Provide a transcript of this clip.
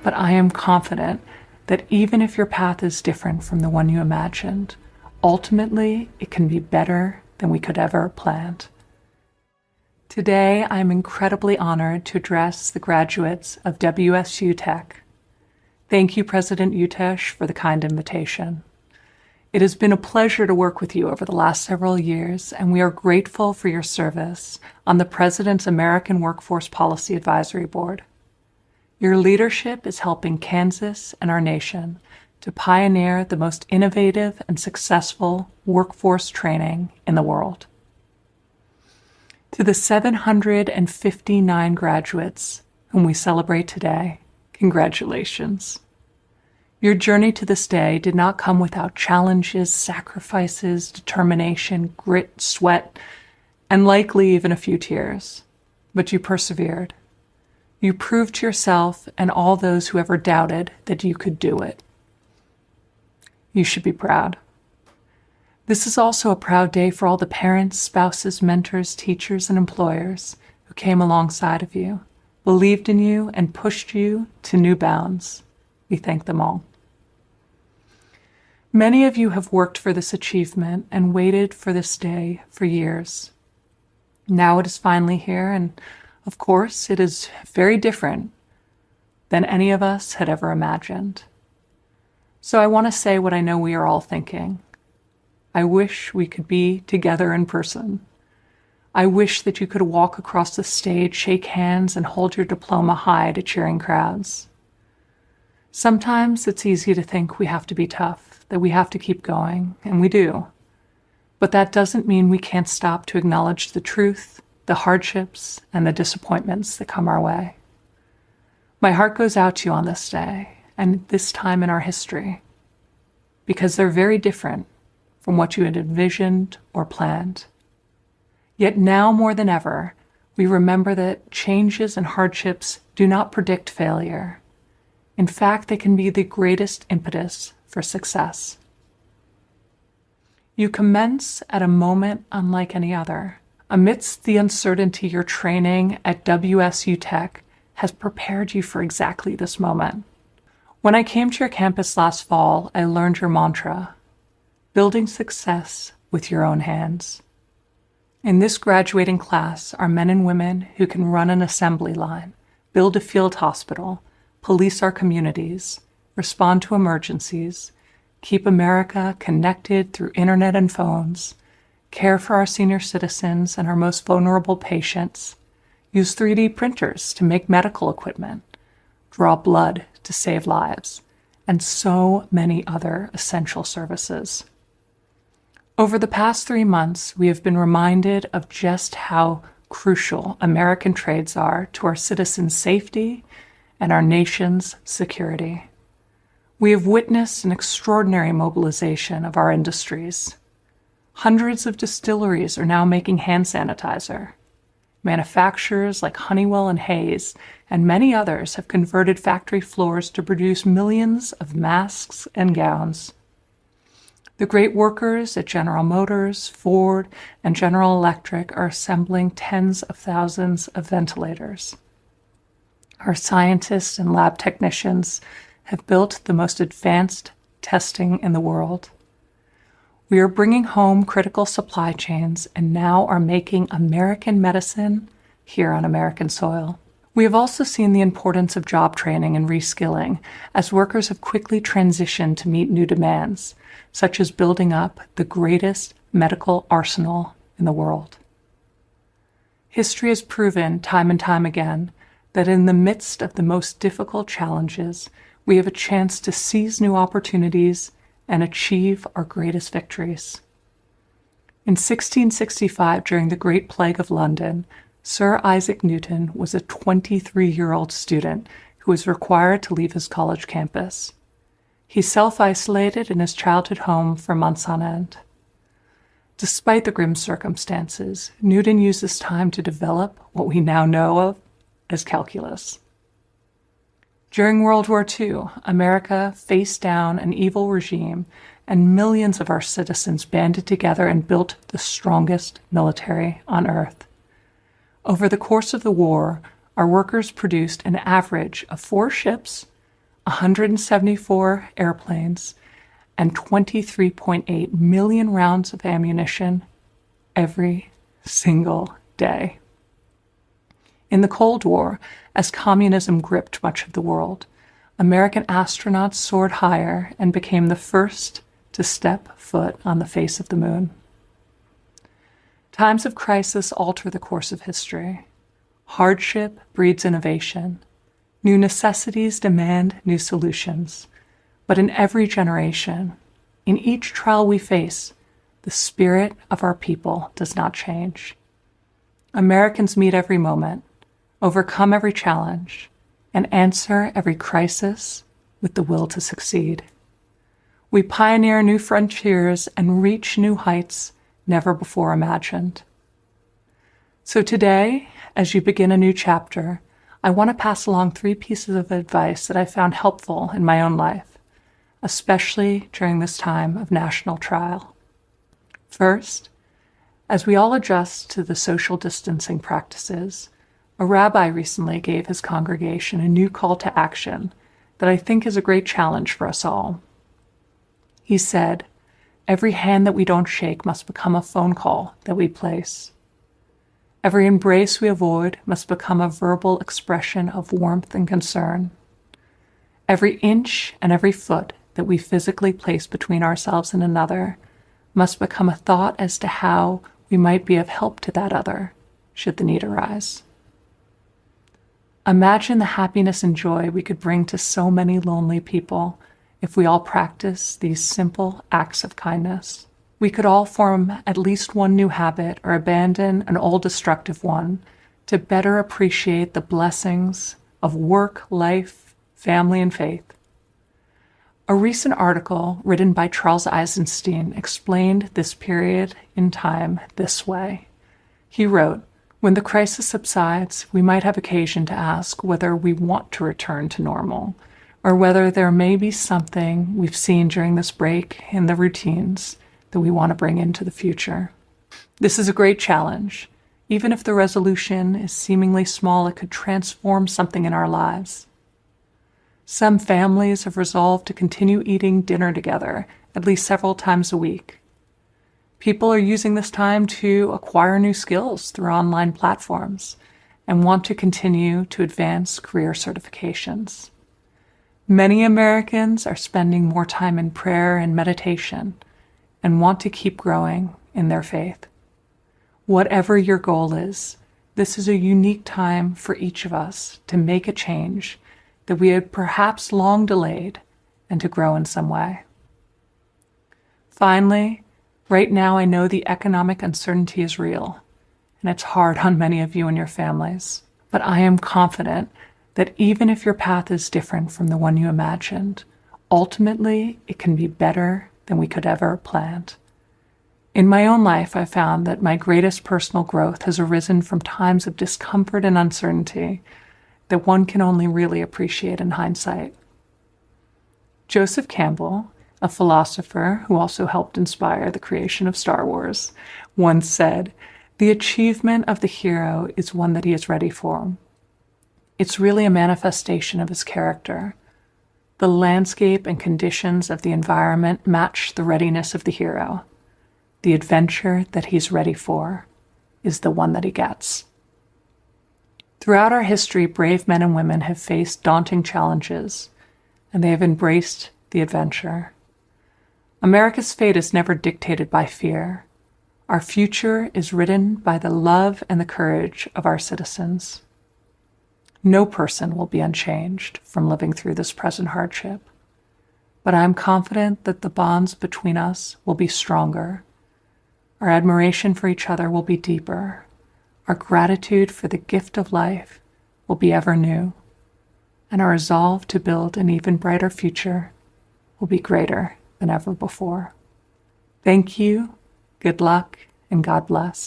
but I am confident that even if your path is different from the one you imagined, ultimately it can be better than we could ever have planned. Today, I am incredibly honored to address the graduates of WSU Tech. Thank you, President Utesh, for the kind invitation. It has been a pleasure to work with you over the last several years, and we are grateful for your service on the President's American Workforce Policy Advisory Board. Your leadership is helping Kansas and our nation to pioneer the most innovative and successful workforce training in the world. To the 759 graduates whom we celebrate today, congratulations. Your journey to this day did not come without challenges, sacrifices, determination, grit, sweat, and likely even a few tears. But you persevered. You proved to yourself and all those who ever doubted that you could do it. You should be proud. This is also a proud day for all the parents, spouses, mentors, teachers, and employers who came alongside of you, believed in you, and pushed you to new bounds. We thank them all. Many of you have worked for this achievement and waited for this day for years. Now it is finally here, and of course, it is very different than any of us had ever imagined. So I want to say what I know we are all thinking. I wish we could be together in person. I wish that you could walk across the stage, shake hands, and hold your diploma high to cheering crowds. Sometimes it's easy to think we have to be tough, that we have to keep going, and we do. But that doesn't mean we can't stop to acknowledge the truth, the hardships, and the disappointments that come our way. My heart goes out to you on this day, and this time in our history, because they're very different from what you had envisioned or planned. Yet now more than ever, we remember that changes and hardships do not predict failure. In fact, they can be the greatest impetus for success. You commence at a moment unlike any other. Amidst the uncertainty, your training at WSU Tech has prepared you for exactly this moment. When I came to your campus last fall, I learned your mantra, building success with your own hands. In this graduating class are men and women who can run an assembly line, build a field hospital, police our communities, respond to emergencies, keep America connected through internet and phones, care for our senior citizens and our most vulnerable patients, use 3D printers to make medical equipment, draw blood to save lives, and so many other essential services. Over the past 3 months, we have been reminded of just how crucial American trades are to our citizens' safety and our nation's security. We have witnessed an extraordinary mobilization of our industries. Hundreds of distilleries are now making hand sanitizer. Manufacturers like Honeywell and Hayes and many others have converted factory floors to produce millions of masks and gowns. The great workers at General Motors, Ford, and General Electric are assembling tens of thousands of ventilators. Our scientists and lab technicians have built the most advanced testing in the world. We are bringing home critical supply chains and now are making American medicine here on American soil. We have also seen the importance of job training and reskilling as workers have quickly transitioned to meet new demands, such as building up the greatest medical arsenal in the world. History has proven time and time again that in the midst of the most difficult challenges, we have a chance to seize new opportunities and achieve our greatest victories. In 1665, during the Great Plague of London, Sir Isaac Newton was a 23-year-old student who was required to leave his college campus. He self-isolated in his childhood home for months on end. Despite the grim circumstances, Newton used this time to develop what we now know of as calculus. During World War II, America faced down an evil regime, and millions of our citizens banded together and built the strongest military on earth. Over the course of the war, our workers produced an average of 4 ships, 174 airplanes, and 23.8 million rounds of ammunition every single day. In the Cold War, as communism gripped much of the world, American astronauts soared higher and became the first to step foot on the face of the moon. Times of crisis alter the course of history. Hardship breeds innovation. New necessities demand new solutions. But in every generation, in each trial we face, the spirit of our people does not change. Americans meet every moment, overcome every challenge, and answer every crisis with the will to succeed. We pioneer new frontiers and reach new heights never before imagined. So today, as you begin a new chapter, I want to pass along 3 pieces of advice that I found helpful in my own life, especially during this time of national trial. First, as we all adjust to the social distancing practices, a rabbi recently gave his congregation a new call to action that I think is a great challenge for us all. He said, "Every hand that we don't shake must become a phone call that we place. Every embrace we avoid must become a verbal expression of warmth and concern. Every inch and every foot that we physically place between ourselves and another must become a thought as to how we might be of help to that other, should the need arise." Imagine the happiness and joy we could bring to so many lonely people if we all practice these simple acts of kindness. We could all form at least one new habit or abandon an old destructive one to better appreciate the blessings of work, life, family, and faith. A recent article written by Charles Eisenstein explained this period in time this way. He wrote, "When the crisis subsides, we might have occasion to ask whether we want to return to normal, or whether there may be something we've seen during this break in the routines that we want to bring into the future." This is a great challenge. Even if the resolution is seemingly small, it could transform something in our lives. Some families have resolved to continue eating dinner together at least several times a week. People are using this time to acquire new skills through online platforms and want to continue to advance career certifications. Many Americans are spending more time in prayer and meditation and want to keep growing in their faith. Whatever your goal is, this is a unique time for each of us to make a change that we had perhaps long delayed and to grow in some way. Finally, right now I know the economic uncertainty is real, and it's hard on many of you and your families, but I am confident that even if your path is different from the one you imagined, ultimately it can be better than we could ever have planned. In my own life, I found that my greatest personal growth has arisen from times of discomfort and uncertainty that one can only really appreciate in hindsight. Joseph Campbell, a philosopher who also helped inspire the creation of Star Wars, once said, "The achievement of the hero is one that he is ready for. It's really a manifestation of his character. The landscape and conditions of the environment match the readiness of the hero. The adventure that he's ready for is the one that he gets." Throughout our history, brave men and women have faced daunting challenges, and they have embraced the adventure. America's fate is never dictated by fear. Our future is written by the love and the courage of our citizens. No person will be unchanged from living through this present hardship, but I am confident that the bonds between us will be stronger. Our admiration for each other will be deeper. Our gratitude for the gift of life will be ever new, and our resolve to build an even brighter future will be greater than ever before. Thank you, good luck, and God bless.